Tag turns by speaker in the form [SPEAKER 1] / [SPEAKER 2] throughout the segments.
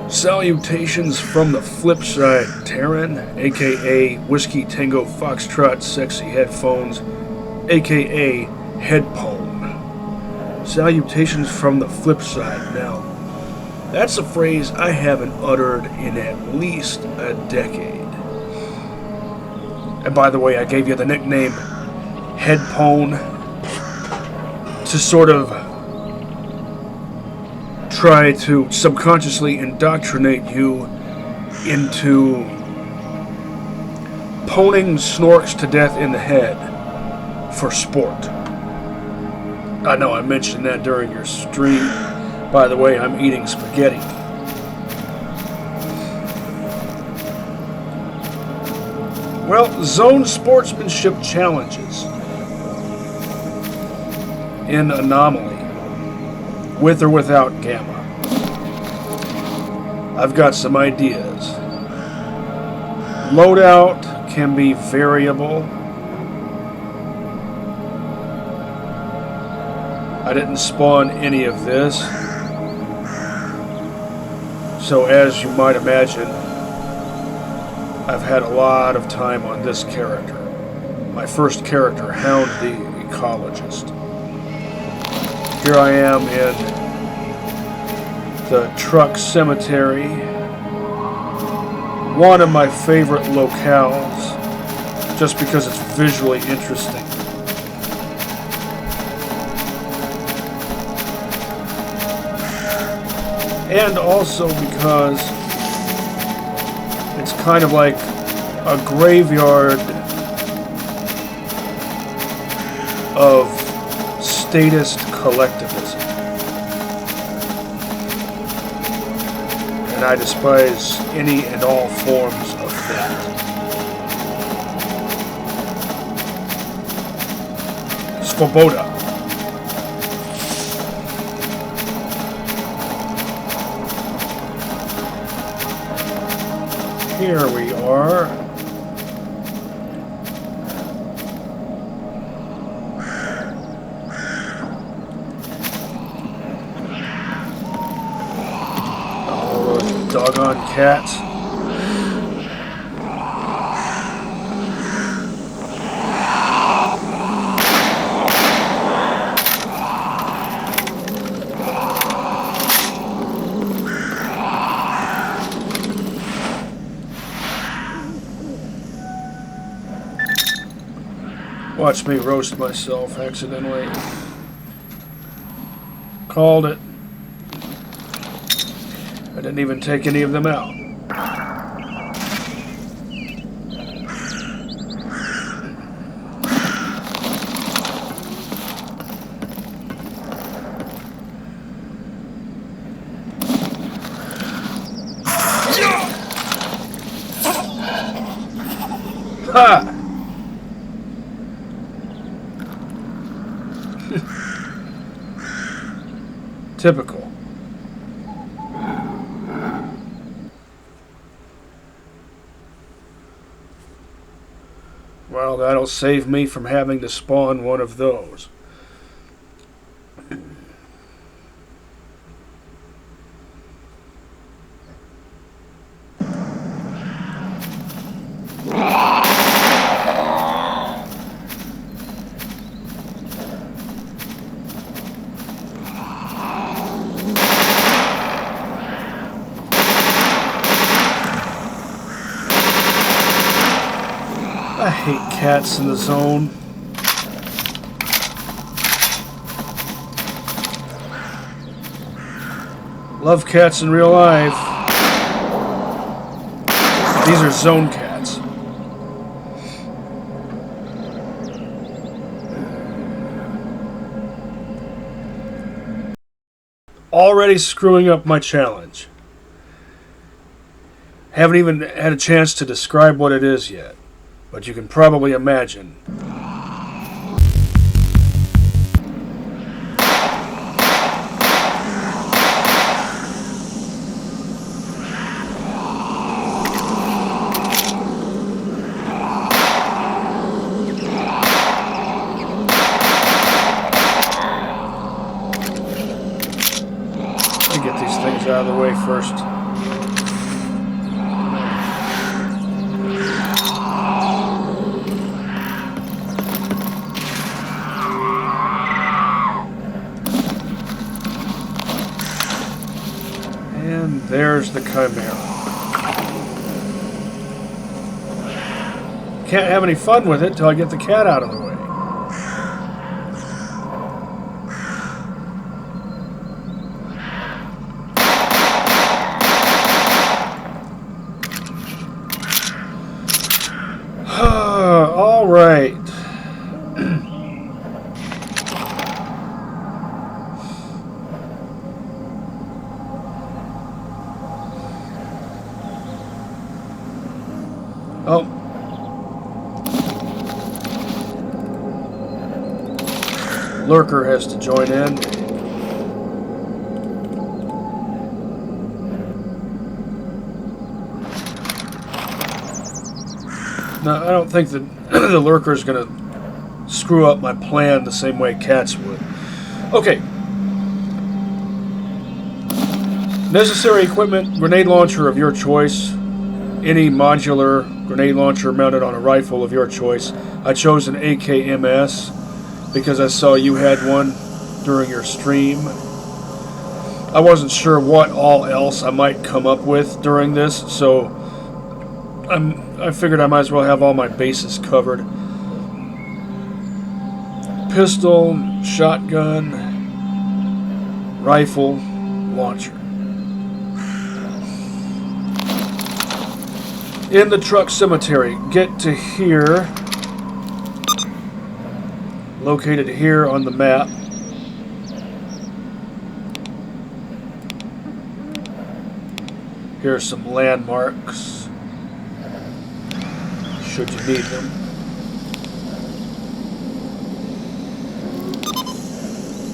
[SPEAKER 1] Salutations from the flip side, Taryn, aka Whiskey Tango Foxtrot Sexy Headphones, aka Headpone. Salutations from the flip side. Now, that's a phrase I haven't uttered in at least a decade. And by the way, I gave you the nickname Headpone to sort of try to subconsciously indoctrinate you into poning snorks to death in the head for sport. I know I mentioned that during your stream. By the way, I'm eating spaghetti. Well, zone sportsmanship challenges in Anomaly, with or without gamma. I've got some ideas. Loadout can be variable. I didn't spawn any of this, so as you might imagine, I've had a lot of time on this character. My first character, Hound the Ecologist. Here I am in the truck cemetery, one of my favorite locales, just because it's visually interesting. And also because it's kind of like a graveyard of statist collectivism. And I despise any and all forms of that. Svoboda. Here we are. All those doggone cats. Watch me roast myself accidentally. Called it. I didn't even take any of them out. Ha! Typical. Well, that'll save me from having to spawn one of those. I hate cats in the zone. Love cats in real life. These are zone cats. Already screwing up my challenge. Haven't even had a chance to describe what it is yet. But you can probably imagine. Let me get these things out of the way first. And there's the Chimera. Can't have any fun with it till I get the cat out of the way. All right. Oh. Lurker has to join in. No, I don't think that the Lurker is going to screw up my plan the same way cats would. Okay. Necessary equipment, grenade launcher of your choice. Any modular grenade launcher mounted on a rifle of your choice. I chose an AKMS because I saw you had one during your stream. I wasn't sure what all else I might come up with during this, so I figured I might as well have all my bases covered. Pistol, shotgun, rifle, launcher. In the truck cemetery, get to here, located here on the map. Here are some landmarks, should you need them.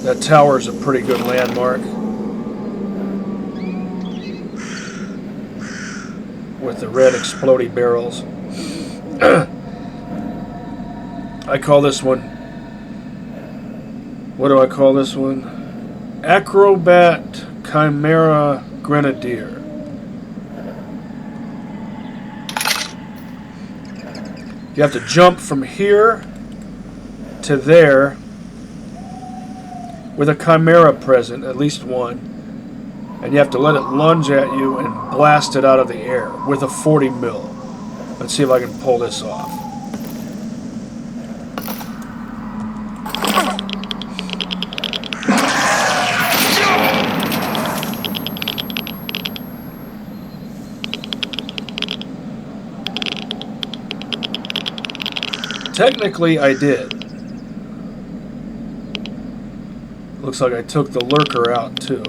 [SPEAKER 1] That tower is a pretty good landmark, with the red explodey barrels. I call this one, what do I call this one? Acrobat Chimera Grenadier. You have to jump from here to there with a Chimera present, at least one. And you have to let it lunge at you and blast it out of the air with a 40 mil. Let's see if I can pull this off. Technically, I did. Looks like I took the lurker out too.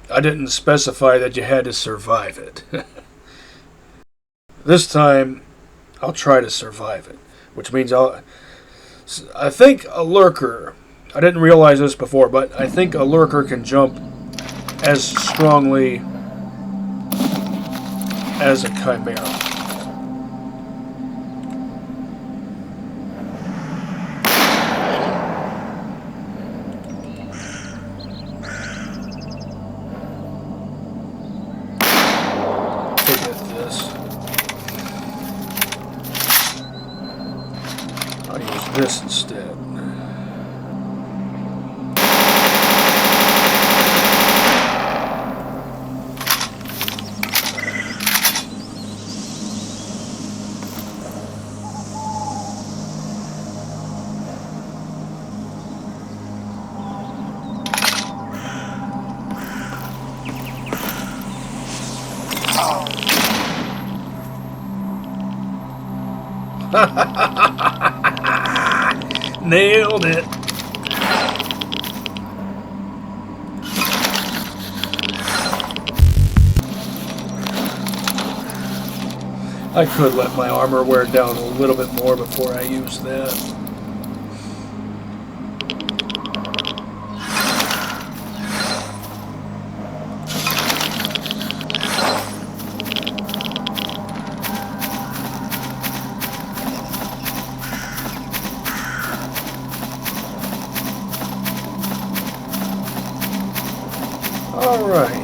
[SPEAKER 1] I didn't specify that you had to survive it. This time, I'll try to survive it, which means I think a lurker, I didn't realize this before, but I think a lurker can jump as strongly as a Chimera. This instead. Nailed it. I could let my armor wear down a little bit more before I use that. All right.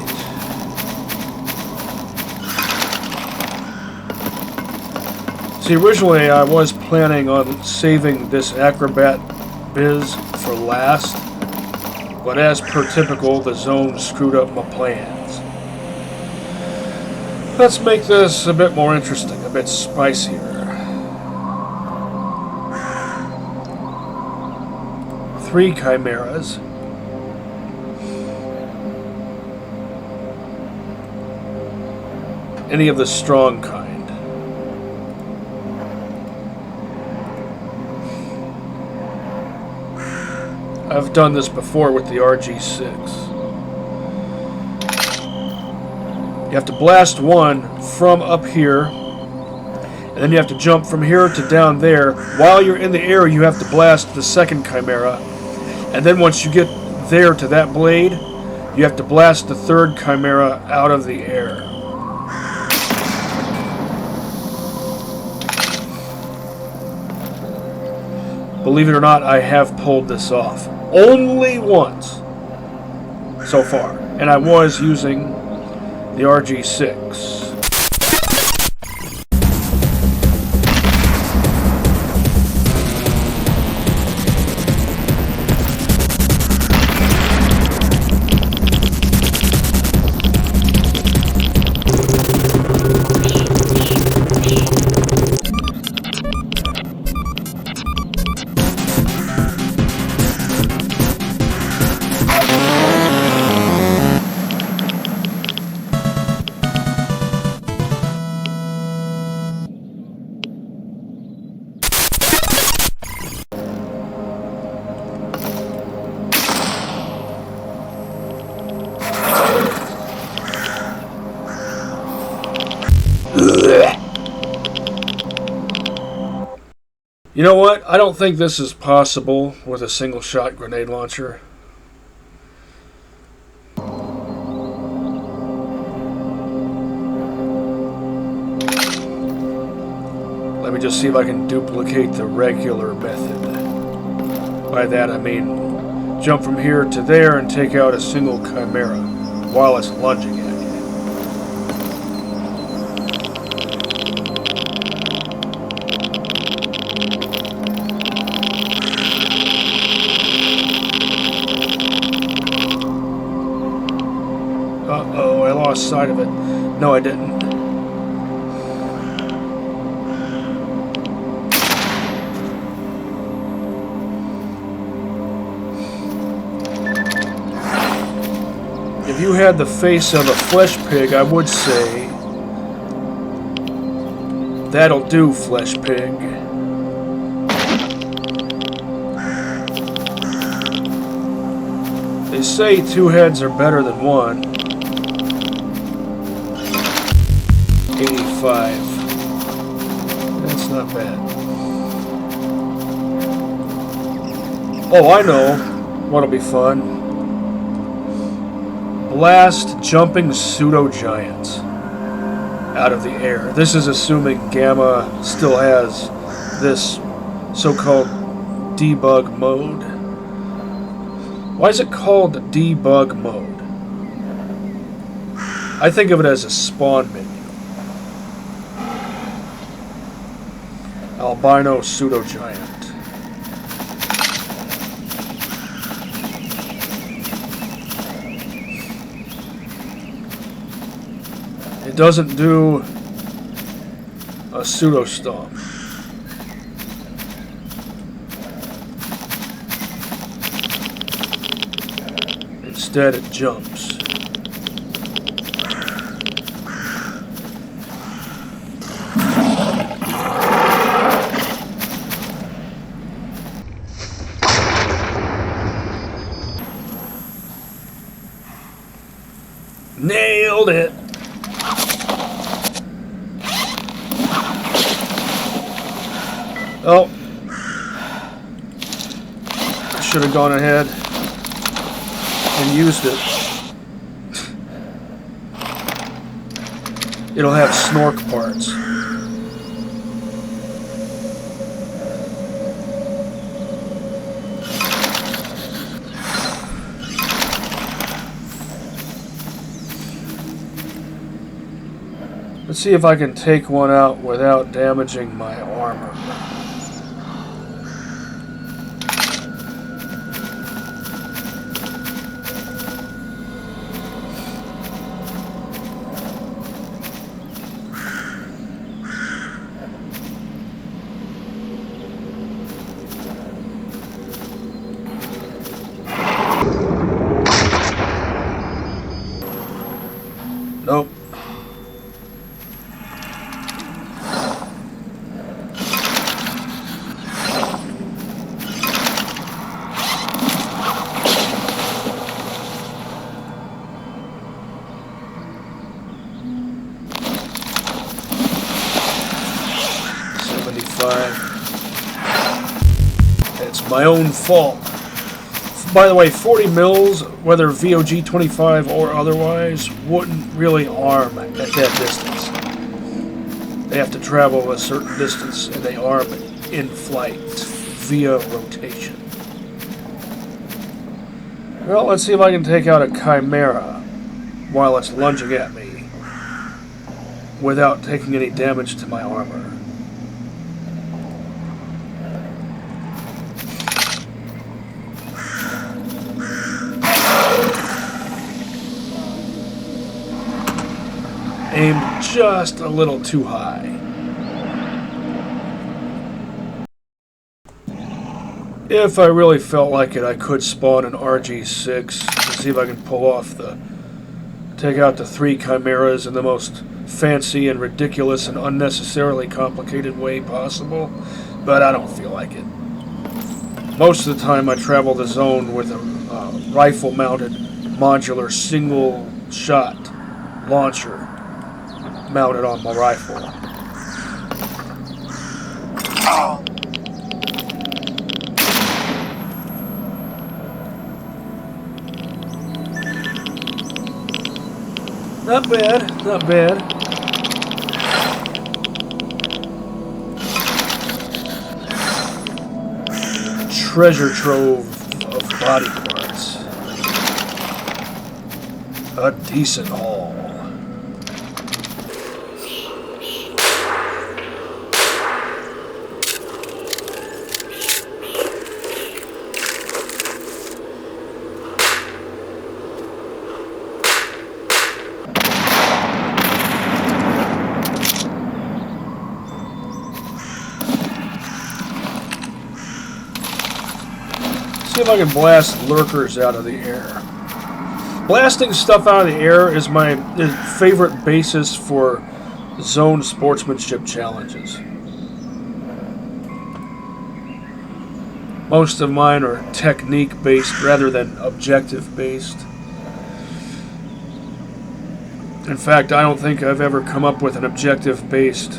[SPEAKER 1] See, originally I was planning on saving this Acrobat biz for last, but as per typical, the zone screwed up my plans. Let's make this a bit more interesting, a bit spicier. 3 chimeras. Any of the strong kind. I've done this before with the RG6. You have to blast one from up here, and then you have to jump from here to down there. While you're in the air, you have to blast the second chimera, and then once you get there to that blade, you have to blast the third chimera out of the air. Believe it or not, I have pulled this off. Only once so far. And I was using the RG6. You know what? I don't think this is possible with a single shot grenade launcher. Let me just see if I can duplicate the regular method. By that I mean jump from here to there and take out a single chimera while it's lunging at you. Uh-oh, I lost sight of it. No, I didn't. If you had the face of a flesh pig, I would say, that'll do, flesh pig. They say 2 heads are better than 1. 85. That's not bad. Oh, I know what'll be fun. Blast jumping pseudo-giants out of the air. This is assuming Gamma still has this so-called debug mode. Why is it called debug mode? I think of it as a spawn menu. Albino pseudo-giant. It doesn't do a pseudo stomp. Instead, it jumps. Nailed it! Oh, I should have gone ahead and used it. It'll have snork parts. Let's see if I can take one out without damaging my armor. Nope. It's my own fault. By the way, 40 mils, whether VOG 25 or otherwise, wouldn't really arm at that distance. They have to travel a certain distance, and they arm in flight via rotation. Well, let's see if I can take out a Chimera while it's lunging at me without taking any damage to my armor. Aimed just a little too high. If I really felt like it, I could spawn an RG6 and see if I can pull off take out the 3 Chimeras in the most fancy and ridiculous and unnecessarily complicated way possible, but I don't feel like it. Most of the time I travel the zone with a rifle-mounted modular single-shot launcher mounted on my rifle. Not bad, not bad. Treasure trove of body parts. A decent haul. See if I can blast lurkers out of the air. Blasting stuff out of the air is my favorite basis for zone sportsmanship challenges. Most of mine are technique-based rather than objective-based. In fact, I don't think I've ever come up with an objective-based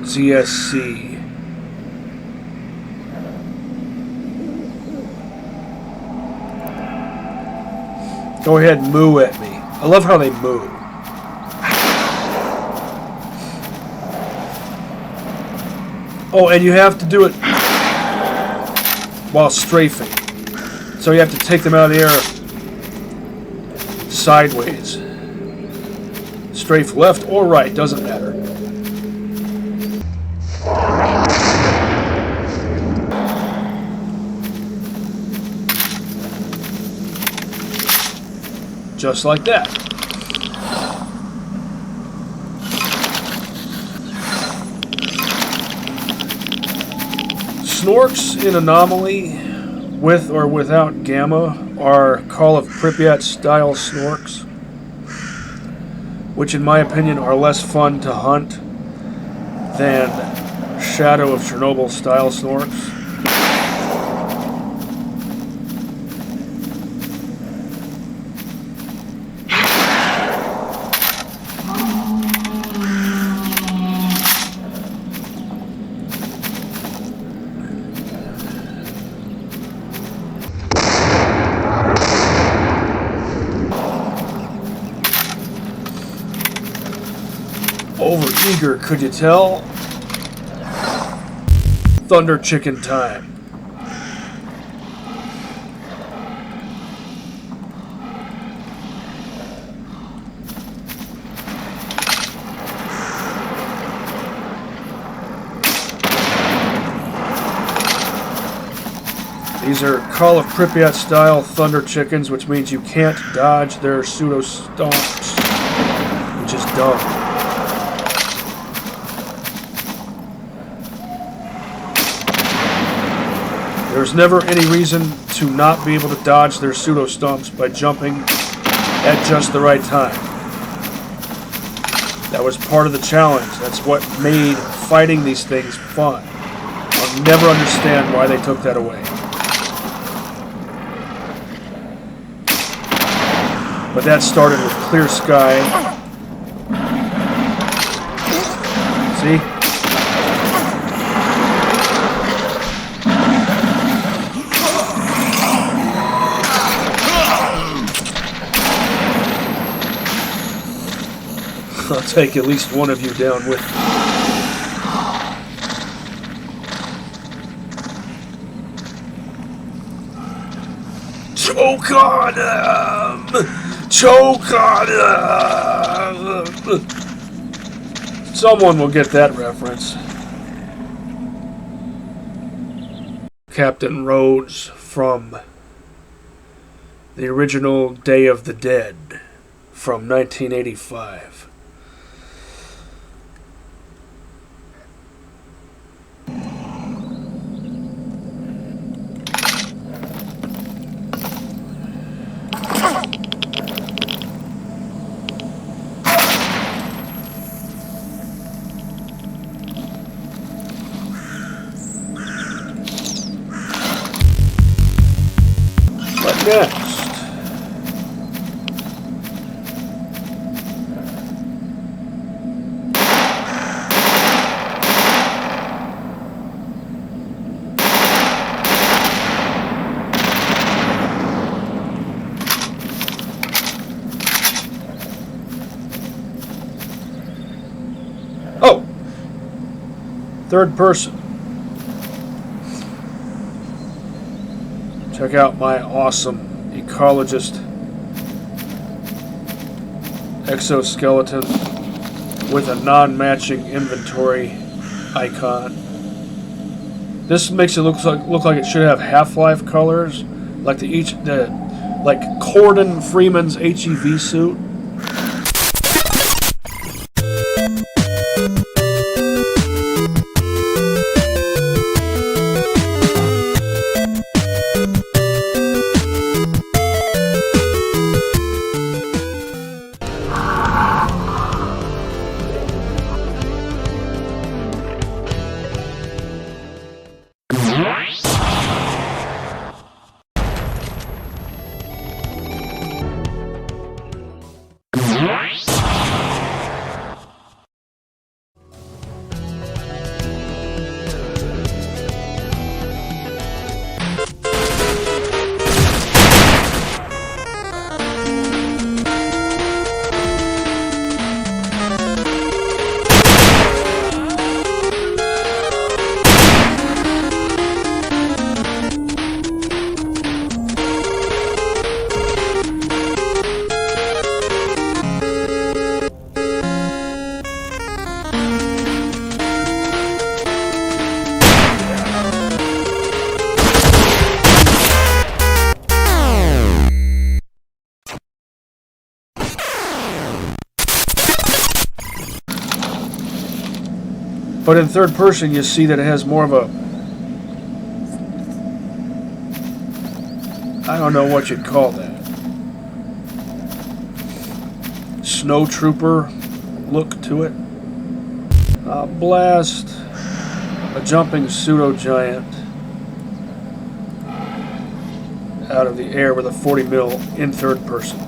[SPEAKER 1] ZSC. Go ahead and moo at me. I love how they moo. Oh, and you have to do it while strafing. So you have to take them out of the air sideways. Strafe left or right, doesn't matter. Just like that. Snorks in Anomaly, with or without Gamma, are Call of Pripyat style snorks, which in my opinion are less fun to hunt than Shadow of Chernobyl style snorks. Overeager, could you tell? Thunder chicken time. These are Call of Pripyat style thunder chickens, which means you can't dodge their pseudo stomps, which is dumb. There's never any reason to not be able to dodge their pseudo stomps by jumping at just the right time. That was part of the challenge. That's what made fighting these things fun. I'll never understand why they took that away. But that started with Clear Sky. See? I'll take at least one of you down with me. Choke on him! Choke on him! Someone will get that reference. Captain Rhodes from the original Day of the Dead from 1985. Next, oh, third person. Check out my awesome ecologist exoskeleton with a non-matching inventory icon. This makes it look like it should have Half-Life colors, like like Cordon Freeman's HEV suit. But in third person, you see that it has more of a, I don't know what you'd call that, snow trooper look to it. Blast a jumping pseudo giant out of the air with a 40 mil in third person.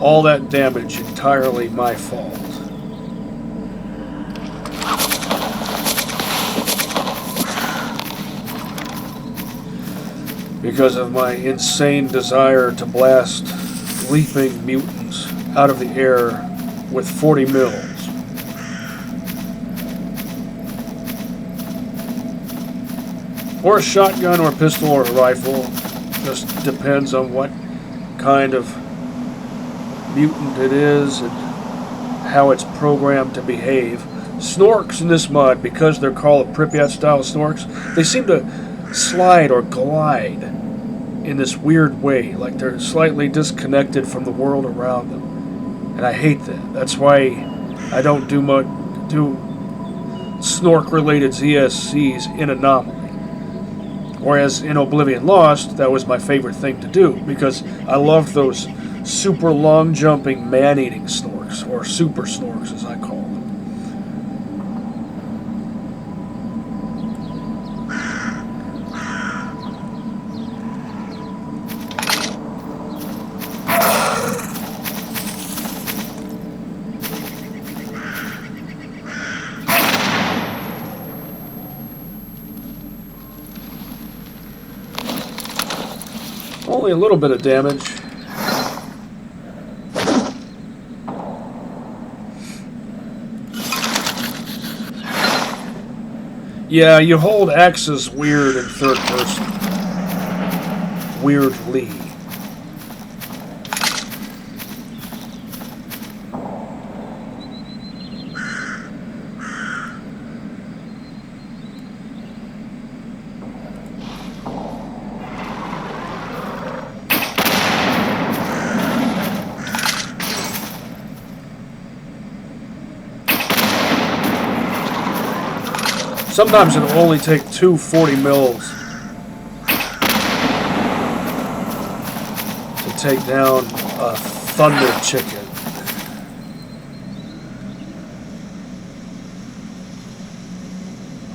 [SPEAKER 1] All that damage entirely my fault. because of my insane desire to blast leaping mutants out of the air with 40 mils. Or a shotgun or a pistol or a rifle. Just depends on what kind of mutant it is and how it's programmed to behave. Snorks in this mod, because they're called Pripyat style snorks, they seem to slide or glide in this weird way, like they're slightly disconnected from the world around them. And I hate that. That's why I don't do snork related ZSCs in Anomaly. Whereas in Oblivion Lost, that was my favorite thing to do, because I loved those super long jumping man eating snorks, or super snorks as I call them. Only a little bit of damage. Yeah, you hold X's weird in third person. Weirdly. Sometimes it'll only take 2 40 mils to take down a thunder chicken.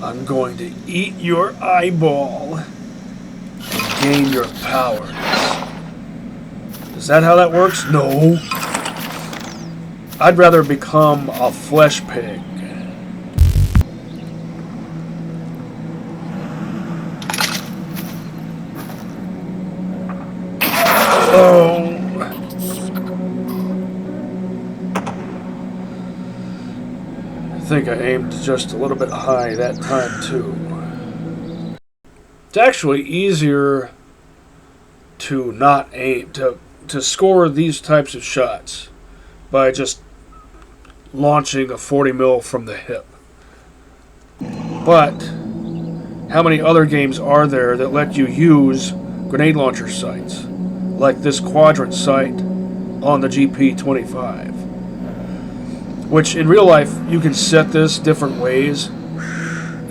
[SPEAKER 1] I'm going to eat your eyeball and gain your powers. Is that how that works? No. I'd rather become a fleshpig. Oh. I think I aimed just a little bit high that time too. It's actually easier to not aim, to score these types of shots by just launching a 40 mil from the hip. But how many other games are there that let you use grenade launcher sights, like this quadrant sight on the GP25, which in real life you can set this different ways.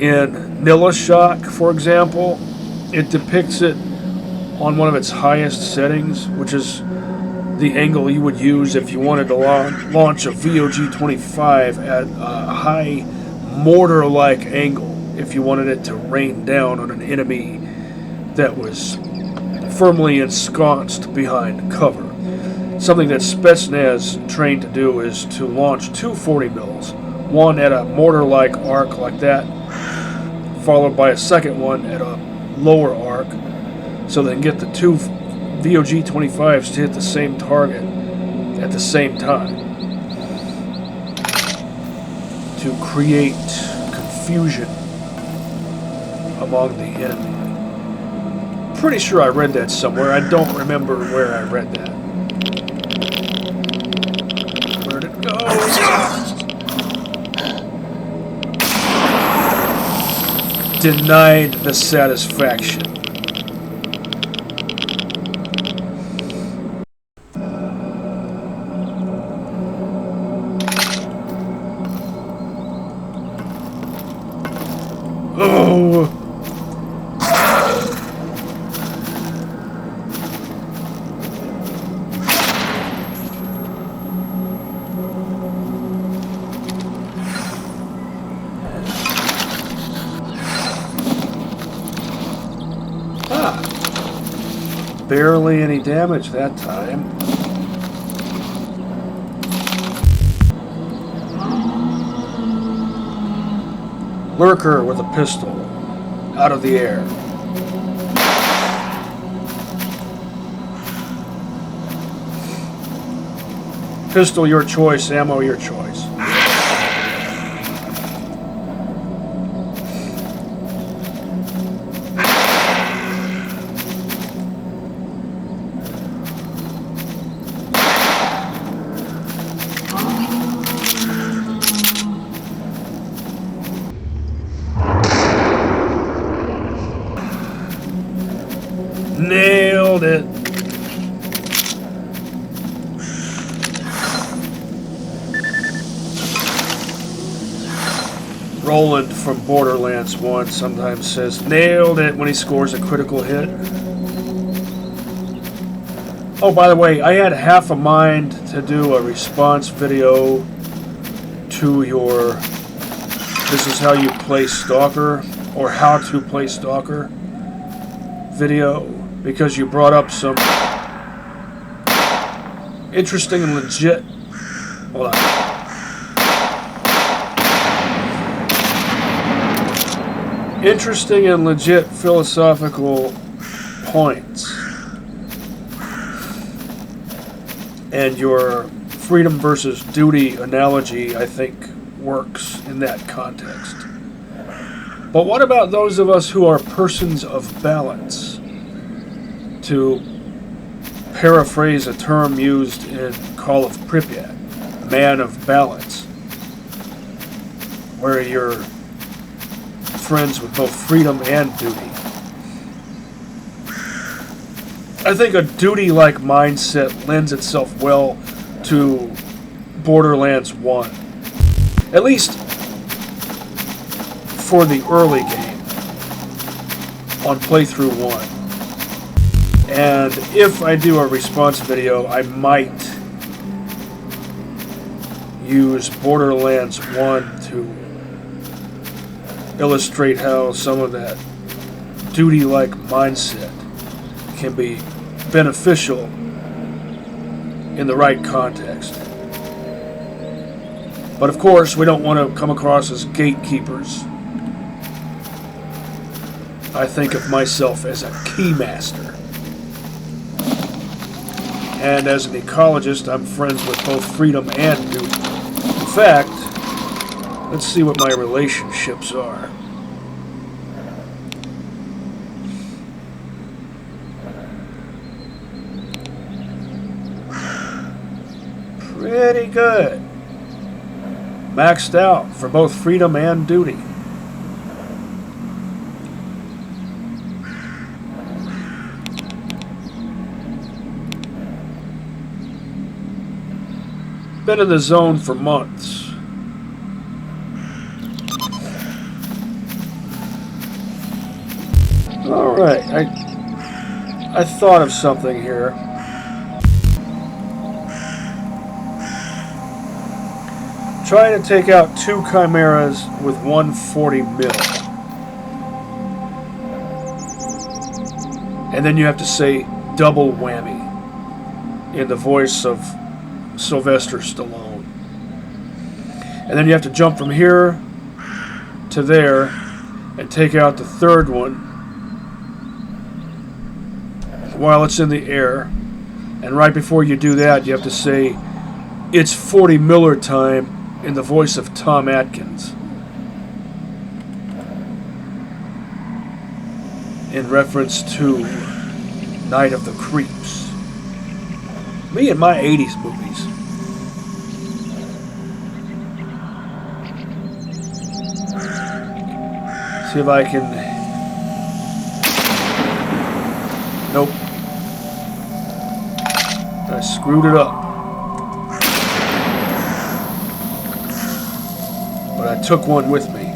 [SPEAKER 1] In L.U.R.K, for example, it depicts it on one of its highest settings, which is the angle you would use if you wanted to launch a VOG-25 at a high mortar-like angle, if you wanted it to rain down on an enemy that was firmly ensconced behind cover. Something that Spetsnaz trained to do is to launch 2 40 mils, one at a mortar-like arc like that, followed by a second one at a lower arc, so they can get the 2 VOG-25s to hit the same target at the same time, to create confusion among the enemy. Pretty sure I read that somewhere. I don't remember where I read that. Where'd it go? Denied the satisfaction. Oh! Barely any damage that time. Lurker with a pistol out of the air. Pistol, your choice. Ammo, your choice. Nailed it. Roland from Borderlands 1 sometimes says, nailed it, when he scores a critical hit. Oh, by the way, I had half a mind to do a response video to your "This is how you play Stalker" or "How to play Stalker" video, because you brought up some interesting and legit... Hold on. Interesting and legit philosophical points. And your freedom versus duty analogy, I think, works in that context. But what about those of us who are persons of balance? To paraphrase a term used in Call of Pripyat, man of balance, where you're friends with both freedom and duty. I think a duty-like mindset lends itself well to Borderlands 1. At least for the early game on playthrough 1. And if I do a response video, I might use Borderlands 1 to illustrate how some of that duty-like mindset can be beneficial in the right context. But of course, we don't want to come across as gatekeepers. I think of myself as a keymaster. And as an ecologist, I'm friends with both freedom and duty. In fact, let's see what my relationships are. Pretty good. Maxed out for both freedom and duty. Been in the zone for months. Alright, I thought of something here. Trying to take out 2 chimeras with 140 mil. And then you have to say double whammy in the voice of Sylvester Stallone. And then you have to jump from here to there and take out the 3rd one while it's in the air. And right before you do that, you have to say, "It's 40 Miller time," in the voice of Tom Atkins, in reference to Night of the Creeps. Me and my 80s movies. See if I can... Nope. I screwed it up. But I took one with me.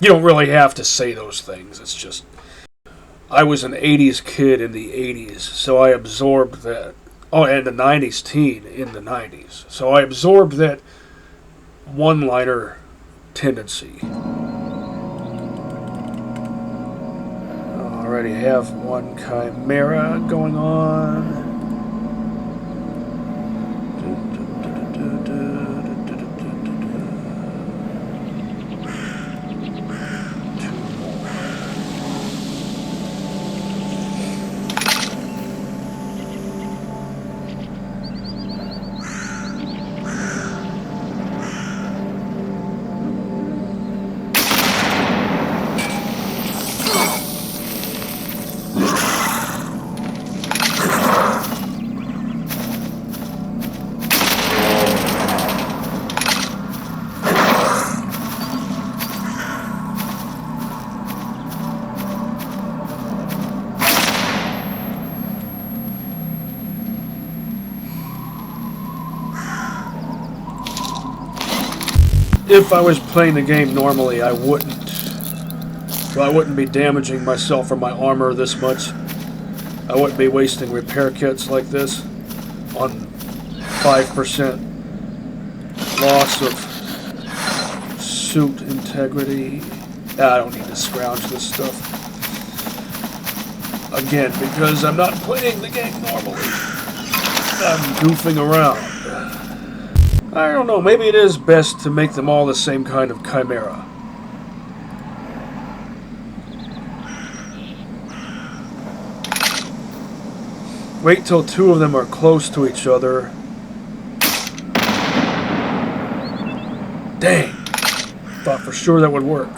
[SPEAKER 1] You don't really have to say those things. It's just... I was an 80s kid in the 80s, so I absorbed that. Oh, and a 90s teen in the 90s. So I absorbed that one-liner tendency. Already have 1 chimera going on. if I was playing the game normally, I wouldn't. Well, I wouldn't be damaging myself or my armor this much. I wouldn't be wasting repair kits like this on 5% loss of suit integrity. I don't need to scrounge this stuff. Again, because I'm not playing the game normally. I'm goofing around. I don't know, maybe it is best to make them all the same kind of chimera. Wait till two of them are close to each other. Dang! Thought for sure that would work.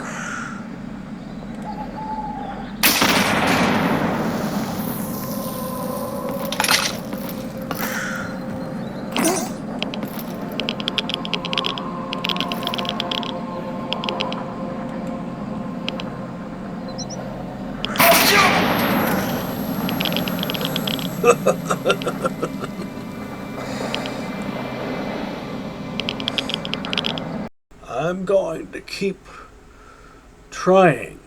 [SPEAKER 1] I'm going to keep trying.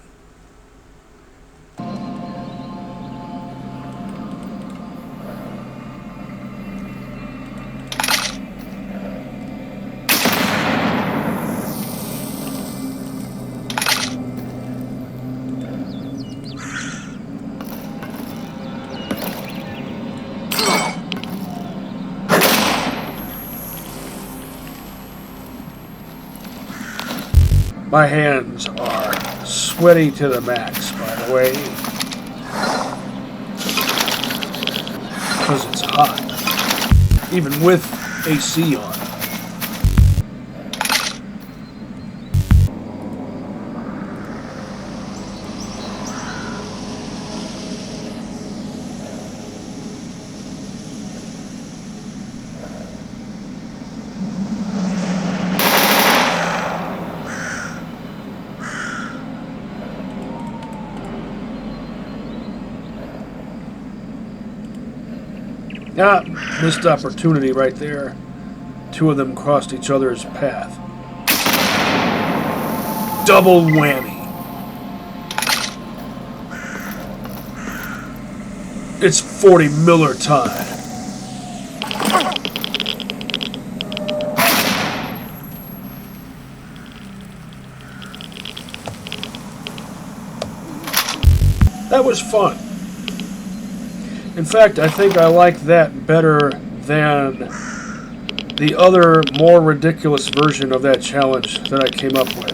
[SPEAKER 1] My hands are sweaty to the max, by the way, because it's hot, even with AC on. Ah, missed opportunity right there. Two of them crossed each other's path. Double whammy. It's 40 Miller time. That was fun. In fact, I think I like that better than the other, more ridiculous version of that challenge that I came up with,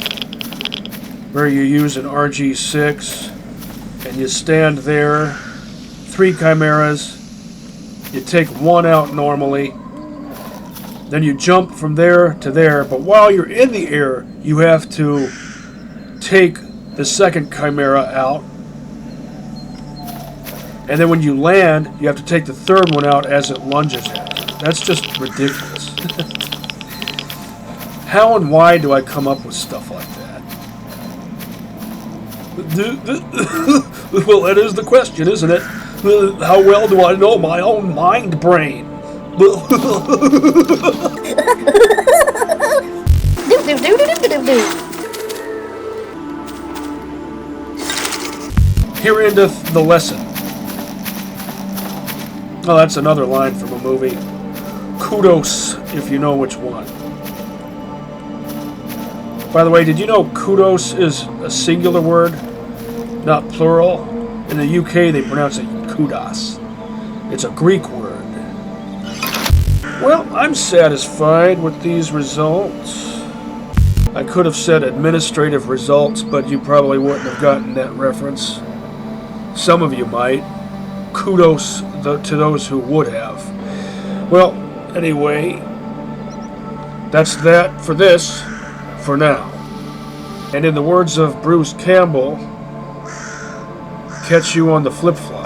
[SPEAKER 1] where you use an RG6 and you stand there, 3 chimeras, you take one out normally, then you jump from there to there, but while you're in the air, you have to take the second chimera out. And then when you land, you have to take the third one out as it lunges at you. That's just ridiculous. How and why do I come up with stuff like that? Well, that is the question, isn't it? How well do I know my own mind brain? Here endeth the lesson. Oh, that's another line from a movie. Kudos, if you know which one. By the way, did you know kudos is a singular word, not plural? In the UK, they pronounce it kudos. It's a Greek word. Well, I'm satisfied with these results. I could have said administrative results, but you probably wouldn't have gotten that reference. Some of you might. Kudos to those who would have. Well, anyway, that's that for this, for now. And in the words of Bruce Campbell, catch you on the flip-flop.